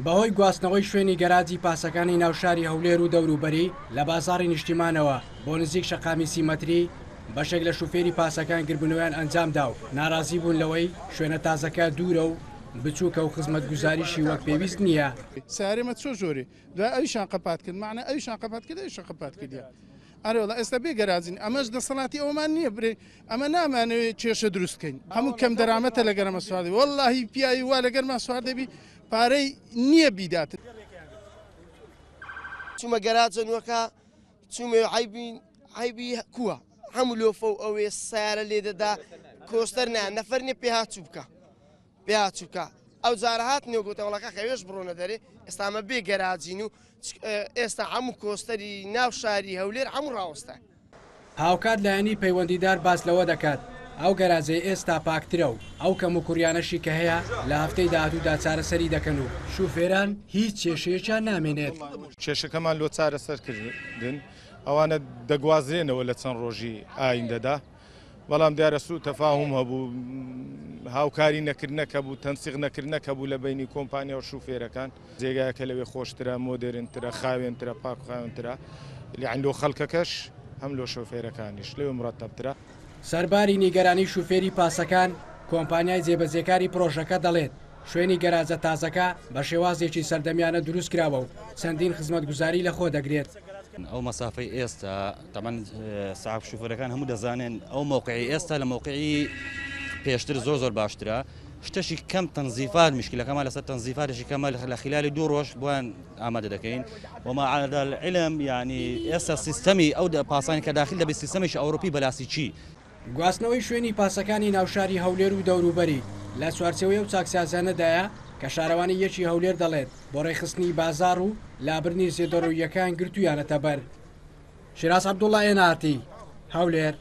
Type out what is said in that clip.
بەهۆی گواستنەوەی شوێنی گەراجی پاسەکانی ناوشاری هەولێر و دەوروبەری لە بازاڕی نیشتیمانەوە بۆ نزیک شەقامی سیمەتری بەشێک لە شوفێری پاسەکان گربنەوەیان ئەنجامدا و ناڕازی بوون لەوەی شوێنە تازەکە دوورە و بچووکە و خزمەتگوزاریشی وەک پێویست نییە. سارێمە چۆ زۆری دوای ئەویشان قەپات کرد معنە ئەویشان قەپات کرد ئەویشان قەپات کردیا. ئەرێوڵە ئێستا بێگەرازین ئەمەش دەسەڵاتی ئەومان نییە برێ ئەمە نامانەوێت کێشە دروستکەین هەموو کەم دەرامەتە لە گەرمە سواردی وەڵڵاهی پیاوی وا لە گەرما سوار دەبی پارەی نییە بیداتن. چوومە گەراجەنوەکە چوومێ عیبی کووە هەموو لۆفە و ئەوێ سیارە لێ دەدا کۆستەر نەفەر نیە پێهاچوو بکە پێهاچووکە ئەو جارە هات نێوگوتەوەڵەکە خەوێش بڕۆنە دەرێ ئێستامە بێ گەراجین و ئێستا هەموو کۆستەری ناو شاری هەولێر هەموو ڕاوەستە. هاوکات لایەنی پەیوەندیدار باس لەوە دەکات ئەو گەراجەی ئێستا پاکترە و ئەو کەم و کوریانەشی کە هەیە لە هەفتەی داهاتوودا چارەسەری دەکەن و شوفێران هیچ کێشەیەکیان نامێنێت. کێشەکەمان لۆ چارەسەرکردن ئەوانە دەگوازرێنەوە لە چەند ڕۆژی ئایندەدا بەڵام دیارە سوء تەفاهم هەبوو هاوکاری نەکردنەکە بوو تەنسیق نەکردنەکە بوو لە بینی کۆمپانیا و شوفێرەکان جێگایەکە لەوێ خۆشترە مۆدرنترە خاوێنترە پاک خاوێنترە یعنی لۆ خەڵکەکەش هەم لۆ شۆفێرەکانیش لەوێ مرەتەبترە. سەرباری نیگەرانی شوفێری پاسەکان کۆمپانیای جێبەجێکاری پرۆژەکە دەڵێت شوێنی گەراجە تازەکە بە شێوازێکی سەردەمیانە دروست کراوە و چەندین خزمەتگوزاری لە خۆ دەگرێت. ئەو مەسافەی ئێستا تەمان ساحب شوفێرەکان هەموو دەزانێن ئەو موقعی ئێستا لە موقعی پێشتر زۆر باشترە شتێکی کەم تەنزیفات مشکلەکەمان لەسەر تەنزیفاتێکی کەمە لە خلالی 2 ڕۆژ بۆیان ئامادە دەکەین وما عدا العلم یعنی ئێستا سیستەمی ئەو پاسانی کە داخل دەبێت سیستەمیش ئەوروپی بەلاسی چی گواستنەوەی شوێنی پاسەکانی ناوشاری هەولێر و دەوروبەری لە چوارچەوەی و چاکسیازانەدایە کە شارەوانی یەکی هەولێر دەڵێت بۆ ڕێخستنی بازار و لابرنی زێدەڕۆیەکان گرتویانەتە بەر. شیراز عەبدوڵڵا ئێناتی هەولێر.